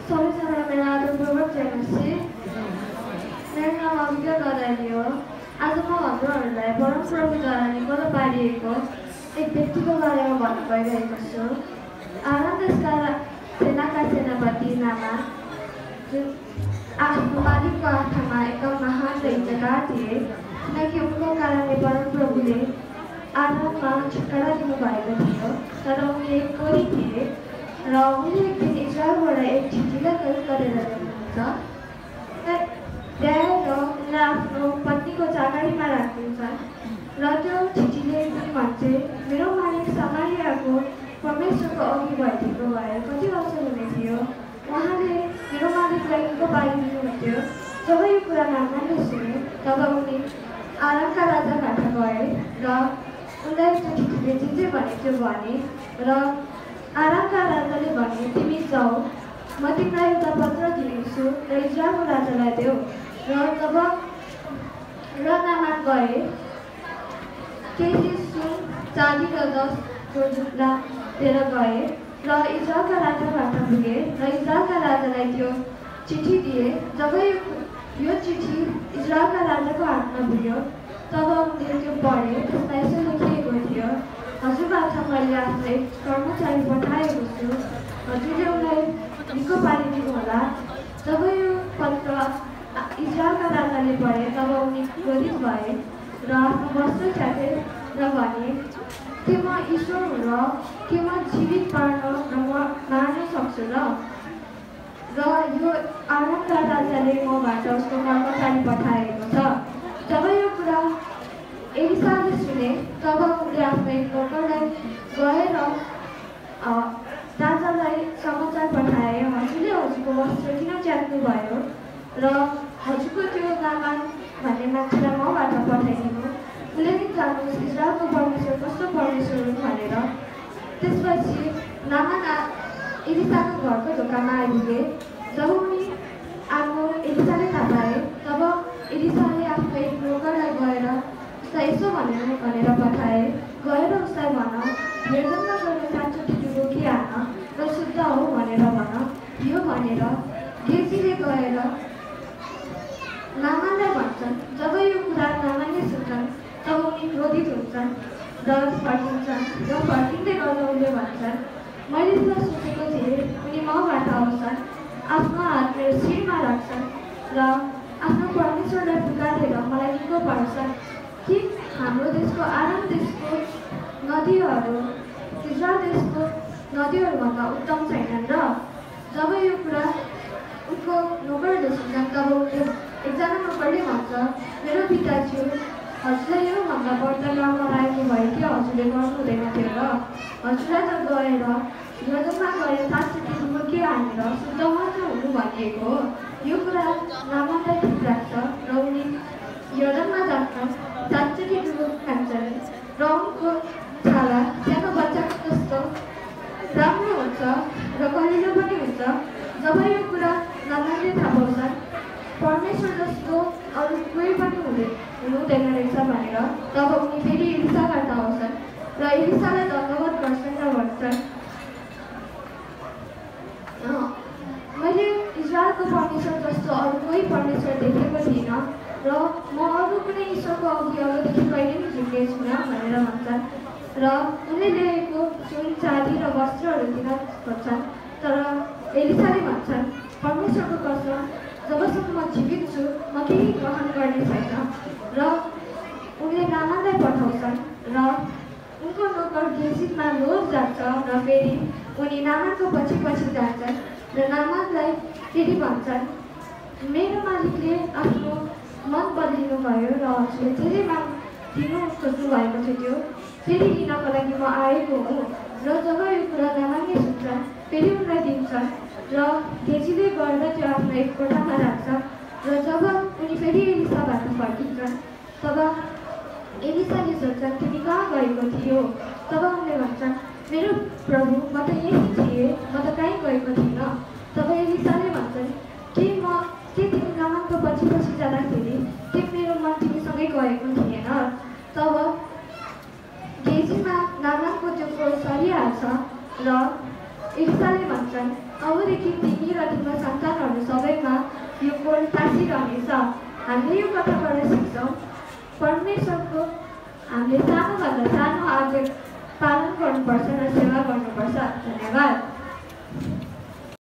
सबैजनालाई मेरो आदरपूर्वक जय मसी। मेरो नाम अभिज्ञा गराली हो। आज म हजुरहरूलाई परमप्रभुद्वारा निको पारिएको एक व्यक्तिको बारेमा भन्नु गइरहेको छु। आराम देशका सेनाका सेनापति नामान जुन आफ्नो मालिकको आँखामा एकदम महान र इज्जतदार थिए, किनकि उनको कारणले परमप्रभुले आराममा छुटकारा दिनुभएको थियो। तर उनी एक कोरी थिए र उनले एक दिन इजरायलबाट एक चिठीलाई गरेर ल्याउनुहुन्छ। ल्याएर उनलाई आफ्नो पत्नीको चाकरीमा राखिन्छ र त्यो चिठीले भन्छ, मेरो मालिक समारियाको परमेश्वरको अघि भइदिएको भए कति असल हुने थियो। उहाँले मेरो मालिकलाई निको पारिदिनुहुन्थ्यो। जब यो कुरा नामानले सुने तब उनी आरामका राजा घाटा गए र उनलाई त्यो चिठीले जे भनेको भने र आरामका राजाले भने, तिमी जाऊ, म तिमीलाई एउटा पत्र दिनेछु र इजरायलको राजालाई देऊ। र नामान गए, केही सुन, चाँदी र 10 जुत्ता लिएर गए र इजरायलका राजाबाट पुगे र इजरायलका राजालाई त्यो चिठी दिए। जब यो चिठी इजरायलका राजाको हातमा पुग्यो तब उनले त्यो पढे। त्यसमा यसो लेखिएको थियो, हजुरबाट मैले आफ्नो एक कर्मचारी पठाएको छु, हजुरले उनलाई निको पारिदिनु होला। जब यो पत्र इजरायलका राजाले पढे तब उनी क्रोधित भए र आफ्नो वस्त्र च्याते र भने, के म ईश्वर हुँ र के म जीवित पार्न र मार्न सक्छु र यो आरामका राजाले मबाट उसको कर्मचारी पठाएको छ। जब यो कुरा एलिसाले सुने तब उनले आफ्नो एक नोकरलाई गएर राजालाई समाचार पठाए, हजुरले हजुरको वस्त्र किन च्यात्नु भयो र हजुरको त्यो नामान भन्ने मान्छेलाई मबाट पठाइदिनु, उसले नि जानुहोस् इजरायलको परमेश्वर कस्तो परमेश्वर हुन् भनेर। त्यसपछि नामान एलिसाको घरको ढोकामा आइपुगे। जब उनी आफ्नो एलिसाले थाहा पाए तब एलिसाले आफ्नो एक नोकरलाई गएर उसलाई यसो भनेर पठाए, गएर उसलाई भन, निर्जनमा गएर 7 चोटि डुबुकी हान र शुद्ध हो भनेर भन। यो भनेर गेजीले गएर नामानलाई भन्छन्। जब यो कुरा नामानले सुन्छन् तब उनी क्रोधित हुन्छन् र फर्किन्छन् र फर्किँदै गर्दा उनले भन्छन्, मैले त सोचेको थिएँ उनी मबाट आउँछन्, आफ्नो हात मेरो शिरमा राख्छन् र आफ्नो परमेश्वरलाई पुकारेर मलाई निको पार्छन्। कि हाम्रो देशको आराम देशको नदीहरू इजरायल देशको नदीहरूभन्दा उत्तम छैनन् र? जब यो कुरा उनको नोकरले सुन्छन् तब उनले एकजना नोकरले भन्छ, मेरो पिताज्यू, हजुरलाई योभन्दा बढ्ता काम गराएको भए कि हजुरले गर्नु हुँदैन थियो र? हजुरलाई त गएर यर्दनमा गएर 7 चोटि डुबुकी हानेर शुद्ध मात्र हुनु भनिएको हो। यो कुरा नामानलाई ठिक लाग्छ र उनी यर्दनमा जान्छन्, 7 चोटि डुबुकी खान्छन् र उनको छाला सानो बच्चाको जस्तो राम्रो हुन्छ र कलिलो पनि हुन्छ। जब यो कुरा नामानले थाहा पाउँछन्, परमेश्वर जस्तो अरू कोही पनि हुँदैन रहेछ भनेर, तब उनी फेरि एलिसाबाट आउँछन् र एलिसालाई धन्यवाद गर्छन् र भन्छन्, मैले इजरायलको परमेश्वर जस्तो अरू कोही परमेश्वर देखेको थिइनँ र म अरू कुनै ईश्वरको अघि अबदेखि कहिले पनि झुकेको छुइनँ भनेर भन्छन्। र उनले ल्याएको सुन, चाँदी र वस्त्रहरू दिन खोज्छन्। तर एलिसाले भन्छन्, परमेश्वरको कसम, जबसम्म म जीवित छु म केही ग्रहण गर्ने छैन। र उनले नामानलाई पठाउँछन् र उनको नोकर गेजीमा लोभ जान्छ र फेरि उनी नामानको पछि जान्छन् र नामानलाई फेरि भन्छन्, मेरो मालिकले आफ्नो मन बदलिनु भयो र हजुरले धेरै माग दिनु खोज्नु भएको थियो, त्यो फेरि लिनको लागि म आएको हुँ। र जब यो कुरा नामानले सुन्छन् फेरि उनलाई दिन्छन् र गेजीले गएर त्यो आफ्नो एक कोठामा राख्छ। र जब उनी फेरि एलिसाबाट फर्किन्छन् तब एलिसाले सोध्छन्, तिमी कहाँ गएको थियो? तब उनले भन्छन्, मेरो प्रभु, म त यही थिएँ, म त कहीँ गएको थिइनँ। तब एलिसाले भन्छन्, के तिमी नामानको पछि जाँदाखेरि के मेरो मन तिमीसँगै गएको थिएन? तब गेजीमा नामानको त्यो कोर सरिहाल्छ र एलिसाले भन्छन्, अब अबदेखि तिमी र तिम्रो सन्तानहरू सबैमा यो गुण टाँसिरहनेछ। हामीले यो कथाबाट सिक्छौँ परमेश्वरको हामीले सानोभन्दा सानो आज्ञा पालन गर्नुपर्छ र सेवा गर्नुपर्छ। धन्यवाद।